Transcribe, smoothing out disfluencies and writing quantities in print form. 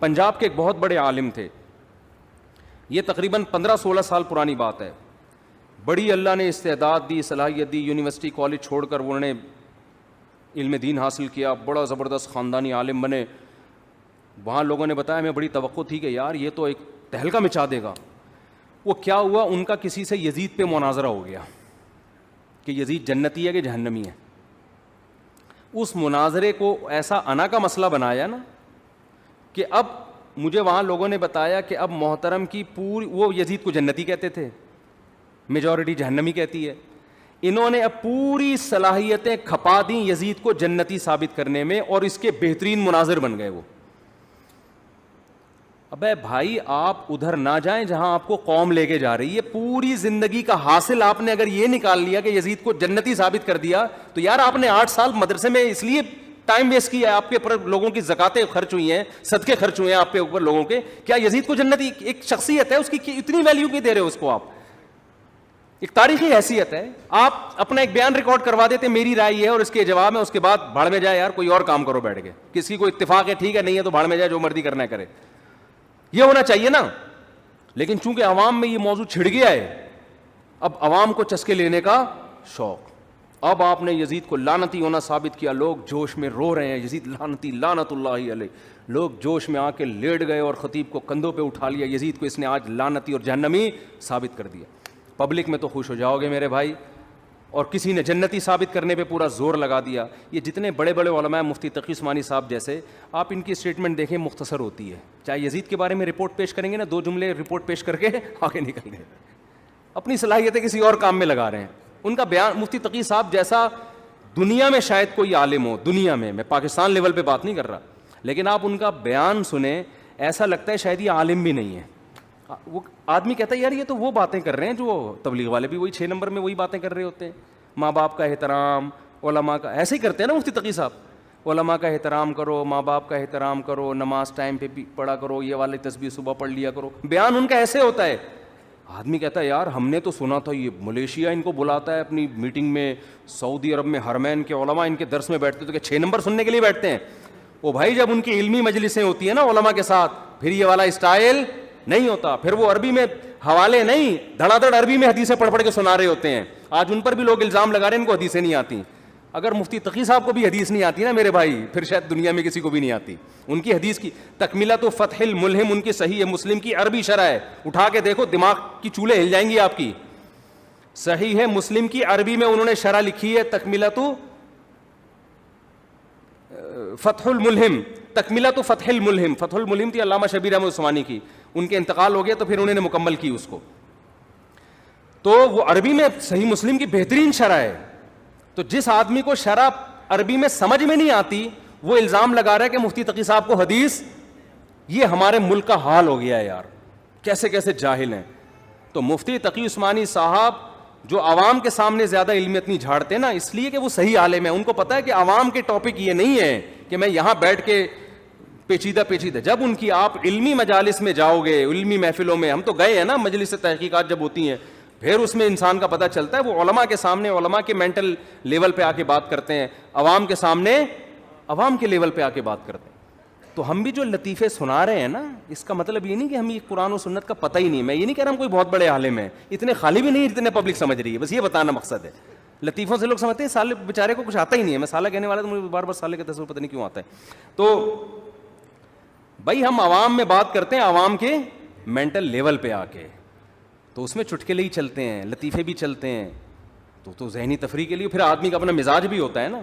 پنجاب کے ایک بہت بڑے عالم تھے, یہ تقریباً 15-16 سال پرانی بات ہے. بڑی اللہ نے استعداد دی, صلاحیت دی, یونیورسٹی کالج چھوڑ کر انہوں نے علم دین حاصل کیا, بڑا زبردست خاندانی عالم بنے. وہاں لوگوں نے بتایا, ہمیں بڑی توقع تھی کہ یار یہ تو ایک تہلکہ مچا دے گا. وہ کیا ہوا, ان کا کسی سے یزید پہ مناظرہ ہو گیا کہ یزید جنتی ہے کہ جہنمی ہے. اس مناظرے کو ایسا انا کا مسئلہ بنایا نا کہ اب مجھے وہاں لوگوں نے بتایا کہ اب محترم کی پوری, وہ یزید کو جنتی کہتے تھے, میجورٹی جہنمی کہتی ہے. انہوں نے اب پوری صلاحیتیں کھپا دیں یزید کو جنتی ثابت کرنے میں, اور اس کے بہترین مناظر بن گئے وہ. ابے بھائی آپ ادھر نہ جائیں جہاں آپ کو قوم لے کے جا رہی ہے. پوری زندگی کا حاصل آپ نے اگر یہ نکال لیا کہ یزید کو جنتی ثابت کر دیا, تو یار آپ نے 8 سال مدرسے میں اس لیے ٹائم ویسٹ کیا ہے, آپ کے اوپر لوگوں کی زکاتیں خرچ ہوئی ہیں, صدقے خرچ ہوئے ہیں آپ کے اوپر لوگوں کے. کیا یزید کو جنتی ایک شخصیت ہے, اس کی اتنی ویلیو کیوں دے رہے ہو اس کو آپ؟ ایک تاریخی حیثیت ہے. آپ اپنا ایک بیان ریکارڈ کروا دیتے, میری رائے یہ ہے اور اس کے جواب میں, اس کے بعد بھاڑ میں جائے یار, کوئی اور کام کرو بیٹھ کے. کسی کو اتفاق ہے ٹھیک ہے, نہیں ہے تو بھاڑ میں جائے, جو مرضی کرنا ہے کرے. یہ ہونا چاہیے نا. لیکن چونکہ عوام میں یہ موضوع چھڑ گیا ہے, اب عوام کو چسکے لینے کا شوق. اب آپ نے یزید کو لعنتی ہونا ثابت کیا, لوگ جوش میں رو رہے ہیں, یزید لعنتی لعنت اللہ علیہ. لوگ جوش میں آ کے لیٹ گئے اور خطیب کو کندھوں پہ اٹھا لیا, یزید کو اس نے آج لعنتی اور جہنمی ثابت کر دیا. پبلک میں تو خوش ہو جاؤ گے میرے بھائی. اور کسی نے جنتی ثابت کرنے پہ پورا زور لگا دیا. یہ جتنے بڑے بڑے علماء, مفتی تقی عثمانی صاحب جیسے, آپ ان کی اسٹیٹمنٹ دیکھیں, مختصر ہوتی ہے. چاہے یزید کے بارے میں رپورٹ پیش کریں گے نا, 2 جملے رپورٹ پیش کر کے آگے نکل گئے, اپنی صلاحیتیں کسی اور کام میں لگا رہے ہیں. ان کا بیان, مفتی تقی صاحب جیسا دنیا میں شاید کوئی عالم ہو, دنیا میں پاکستان لیول پہ بات نہیں کر رہا, لیکن آپ ان کا بیان سنیں, ایسا لگتا ہے شاید یہ عالم بھی نہیں ہے. وہ آدمی کہتا ہے یار یہ تو وہ باتیں کر رہے ہیں جو تبلیغ والے بھی وہی 6 نمبر میں وہی باتیں کر رہے ہوتے ہیں. ماں باپ کا احترام, علماء کا, ایسے ہی کرتے ہیں نا مفتی تقی صاحب. علماء کا احترام کرو, ماں باپ کا احترام کرو, نماز ٹائم پہ پڑھا کرو, یہ والے تسبیح صبح پڑھ لیا کرو. بیان ان کا ایسے ہوتا ہے. آدمی کہتا ہے یار ہم نے تو سنا تھا یہ ملیشیا ان کو بلاتا ہے اپنی میٹنگ میں, سعودی عرب میں حرمین کے علماء ان کے درس میں بیٹھتے, تو کہ 6 نمبر سننے کے لیے بیٹھتے ہیں. وہ بھائی جب ان کی علمی مجلسیں ہوتی ہیں نا علماء کے ساتھ, پھر یہ والا اسٹائل نہیں ہوتا. پھر وہ عربی میں حوالے نہیں, دھڑا دھڑ عربی میں حدیثیں پڑھ پڑھ کے سنا رہے ہوتے ہیں. آج ان پر بھی لوگ الزام لگا رہے ہیں ان کو حدیثیں نہیں آتی. اگر مفتی تقی صاحب کو بھی حدیث نہیں آتی نا میرے بھائی, پھر شاید دنیا میں کسی کو بھی نہیں آتی. ان کی حدیث کی تکملۃ فتح الملہم ان کی صحیح ہے مسلم کی عربی شرح ہے, اٹھا کے دیکھو دماغ کی چولے ہل جائیں گی آپ کی. صحیح ہے مسلم کی عربی میں انہوں نے شرح لکھی ہے تکملۃ فتح الملہم, تکملۃ فتح الملہم. فتح الملہم تھی علامہ شبیر احمد عثمانی کی, ان کے انتقال ہو گیا تو پھر انہوں نے مکمل کی اس کو. تو وہ عربی میں صحیح مسلم کی بہترین شرح ہے. تو جس آدمی کو شرح عربی میں سمجھ میں نہیں آتی, وہ الزام لگا رہا ہے کہ مفتی تقی صاحب کو حدیث. یہ ہمارے ملک کا حال ہو گیا ہے یار, کیسے کیسے جاہل ہیں. تو مفتی تقی عثمانی صاحب جو عوام کے سامنے زیادہ علمیت نہیں جھاڑتے نا, اس لیے کہ وہ صحیح عالم ہے. ان کو پتا ہے کہ عوام کے ٹاپک یہ نہیں ہے کہ میں یہاں بیٹھ کے پیچیدہ. جب ان کی آپ علمی مجالس میں جاؤ گے, علمی محفلوں میں, ہم تو گئے ہیں نا, مجلس تحقیقات جب ہوتی ہیں, پھر اس میں انسان کا پتہ چلتا ہے. وہ علماء کے سامنے علماء کے مینٹل لیول پہ آ کے بات کرتے ہیں, عوام کے سامنے عوام کے لیول پہ آ کے بات کرتے ہیں. تو ہم بھی جو لطیفے سنا رہے ہیں نا, اس کا مطلب یہ نہیں کہ ہمیں قرآن و سنت کا پتہ ہی نہیں. میں یہ نہیں کہہ رہا ہم کوئی بہت بڑے عالم ہیں, اتنے خالی بھی نہیں جتنے پبلک سمجھ رہی ہے, بس یہ بتانا مقصد ہے. لطیفوں سے لوگ سمجھتے ہیں سالے بیچارے کو کچھ آتا ہی نہیں ہے. میں سالہ کہنے والا تو مجھے بار بار سالے کا تصور پتہ نہیں کیوں آتا ہے. تو بھائی ہم عوام میں بات کرتے ہیں, عوام کے مینٹل لیول پہ آ کے, تو اس میں چٹکلے ہی چلتے ہیں, لطیفے بھی چلتے ہیں. تو ذہنی تفریح کے لیے پھر آدمی کا اپنا مزاج بھی ہوتا ہے نا.